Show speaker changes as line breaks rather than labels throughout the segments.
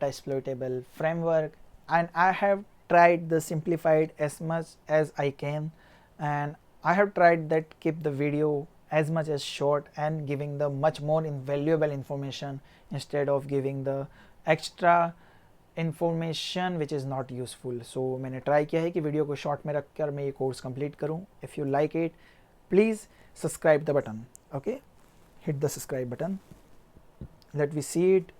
Metasploitable framework, and I have tried the simplified as much as I can, and I have tried that keep the video as much as short and giving the much more invaluable information instead of giving the extra information which is not useful. So मैंने try किया है कि video को short में रखकर मैं ये course complete करूँ. If you like it, please subscribe the button. Okay, hit the subscribe button. Let me see it.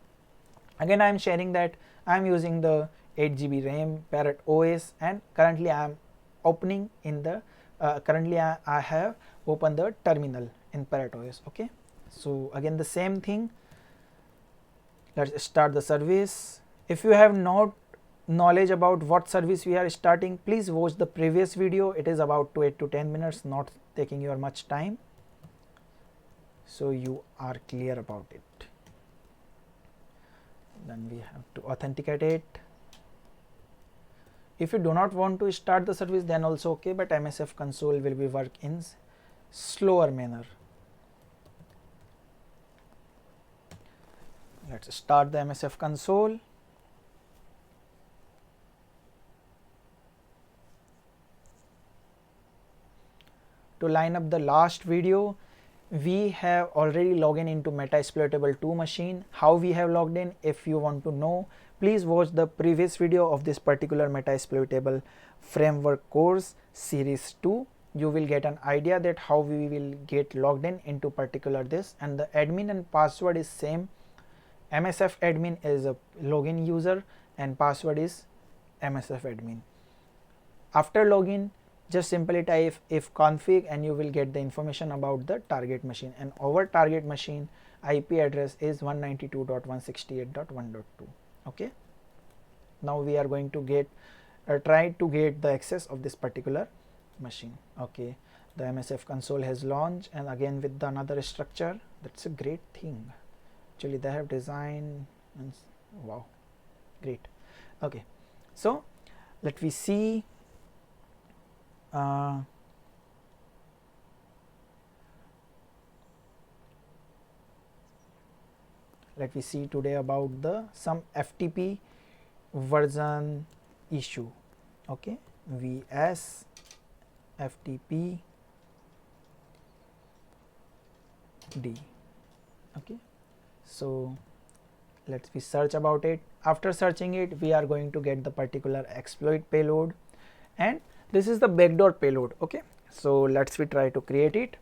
Again, I am sharing that I am using the 8 GB RAM Parrot OS, and currently I am opening in the currently I have opened the terminal in Parrot OS. Okay, so again the same thing. Let's start the service. If you have not knowledge about what service we are starting, please watch the previous video. It is about 8 to 10 minutes, not taking your much time, so you are clear about it. Then we have to authenticate it. If you do not want to start the service, then also okay, but MSF console will be work in slower manner. Let's start the MSF console. To line up the last video, we have already logged in into Metasploitable 2 machine. How we have logged in, if you want to know, please watch the previous video of this particular Metasploitable framework course series 2. You will get an idea that how we will get logged in into particular this, and the admin and password is same. MSF admin is a login user and password is MSF admin. After login, just simply type if config and you will get the information about the target machine, and our target machine IP address is 192.168.1.2. okay, now we are going to get try to get the access of this particular machine. Okay, the MSF console has launched, and again with the another structure. That's a great thing. Actually they have designed, and wow, great. Okay, so let me see. Let me see today about the some FTP version issue. Okay, vs FTP D. Okay, so let's be search about it. After searching it, we are going to get the particular exploit payload, and this is the backdoor payload. Okay, so let's we try to create it.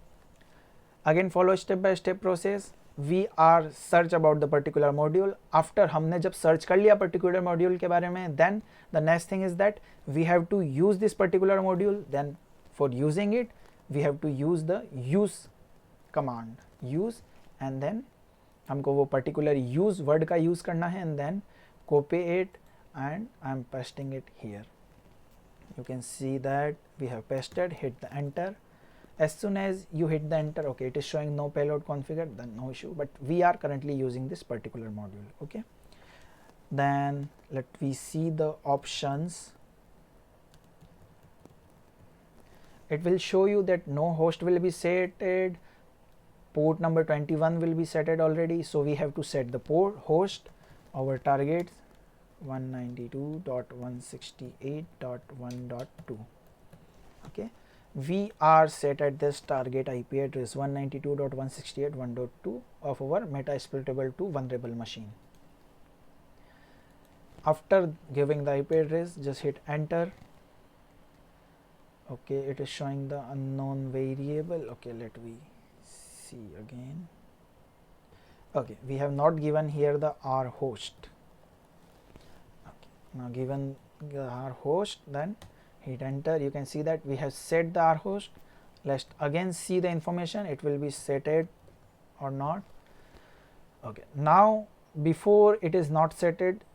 Again follow step by step process. We are search about the particular module. After हमने जब search कर लिया particular module के बारे में, then the next thing is that we have to use this particular module. Then for using it, we have to use the use command, use, and then हमको वो particular use word का use करना है, and then copy it, and I am pasting it here. You can see that we have pasted. Hit the enter. As soon as you hit the enter, okay, it is showing no payload configured, then no issue, but we are currently using this particular module. Okay, then let me see the options. It will show you that no host will be setted, port number 21 will be setted already, so we have to set the port host. Our target 192.168.1.2. okay, we are set at this target IP address 192.168.1.2 of our Metasploitable 2 vulnerable machine. After giving the IP address, just hit enter. Okay, it is showing the unknown variable. Okay, let me see again. Okay, we have not given here the R host. Okay, now given the R host, then hit enter. You can see that we have set the R host. Let's again see the information. It will be setted or not. Okay, now before it is not setted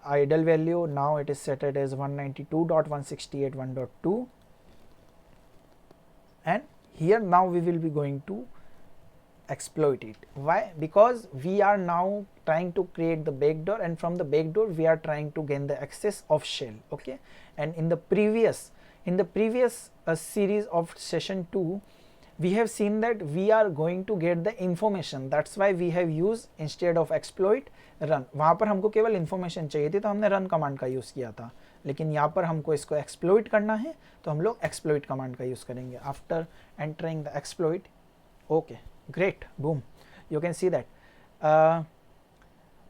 idle value, now it is setted as 192.168.1.2, and here now we will be going to exploit it. Why? Because we are now trying to create the backdoor, and from the backdoor we are trying to gain the access of shell. Okay, and in the previous series of session 2, we have seen that we are going to get the information, that's why we have used instead of exploit run. वहाँ पर हमको केवल information चाहिए थी तो हमने run command का use किया था, लेकिन यहाँ पर हमको इसको exploit करना है तो हम लोग exploit command का यूज़ करेंगे. After entering the exploit, okay, great, boom, you can see that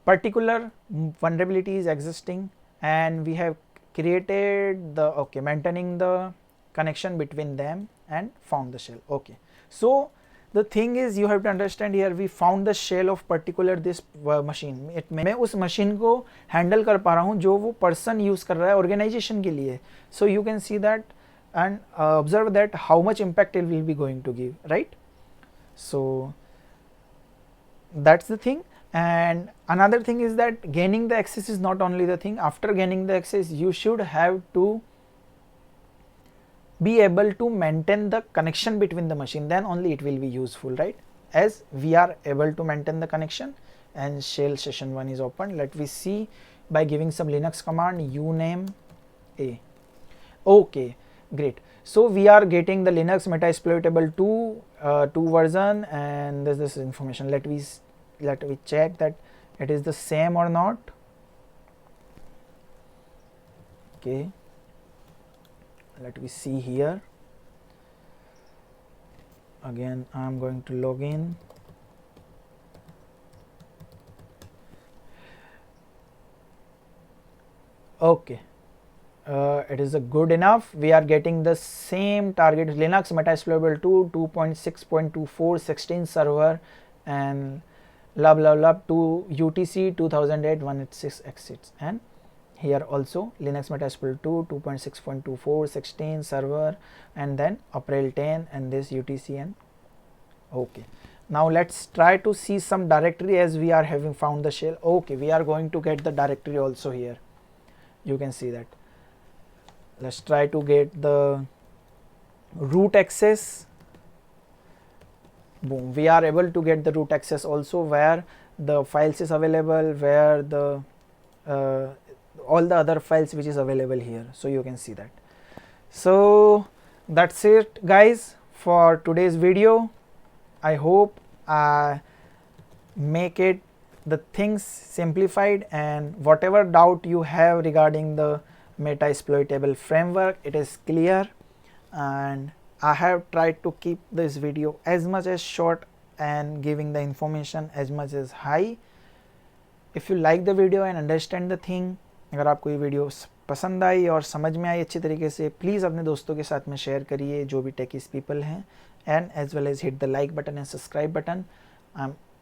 particular vulnerability is existing and we have created the, okay, maintaining the connection between them and found the shell. Okay, so the thing is you have to understand here we found the shell of particular this machine. मैं उस machine को handle कर पा रहा हूँ जो वो person use कर रहा है organization के लिए. So you can see that and observe that how much impact it will be going to give, right? So that's the thing. And another thing is that gaining the access is not only the thing. After gaining the access, you should have to be able to maintain the connection between the machine, then only it will be useful, right? As we are able to maintain the connection and shell session 1 is open. Let me see by giving some Linux command uname a. Okay, great. So we are getting the Linux Metasploitable 2 version and this information. Let me check that it is the same or not. Okay, let me see here. Again I am going to log in. Okay, it is a good enough. We are getting the same target Linux Metasploitable 2 2.6.24 16 server and blah blah blah to UTC 2008 186 exits, and here also Linux Metasploit 2 2.6.24 16 server and then April 10 and this UTC. And okay, now let's try to see some directory as we are having found the shell. Okay, we are going to get the directory also here. You can see that. Let's try to get the root access. Boom, we are able to get the root access also where the files is available, where the all the other files which is available here. So you can see that. So that's it guys for today's video. I hope I make it the things simplified, and whatever doubt you have regarding the Metasploitable framework, it is clear, and I have tried to keep this video as much as short and giving the information as much as high. If you like the video and understand the thing, अगर आपको ये video पसंद आई और समझ में आई अच्छी तरीके से, प्लीज़ अपने दोस्तों के साथ में शेयर करिए जो भी टेकिस पीपल हैं, and as well as hit the like button and subscribe button.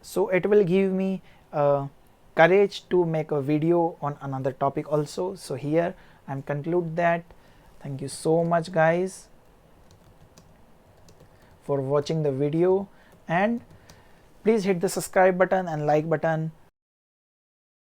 So it will give me courage to make a video on another topic also. So here I'm conclude that. Thank you so much guys for watching the video, and please hit the subscribe button and like button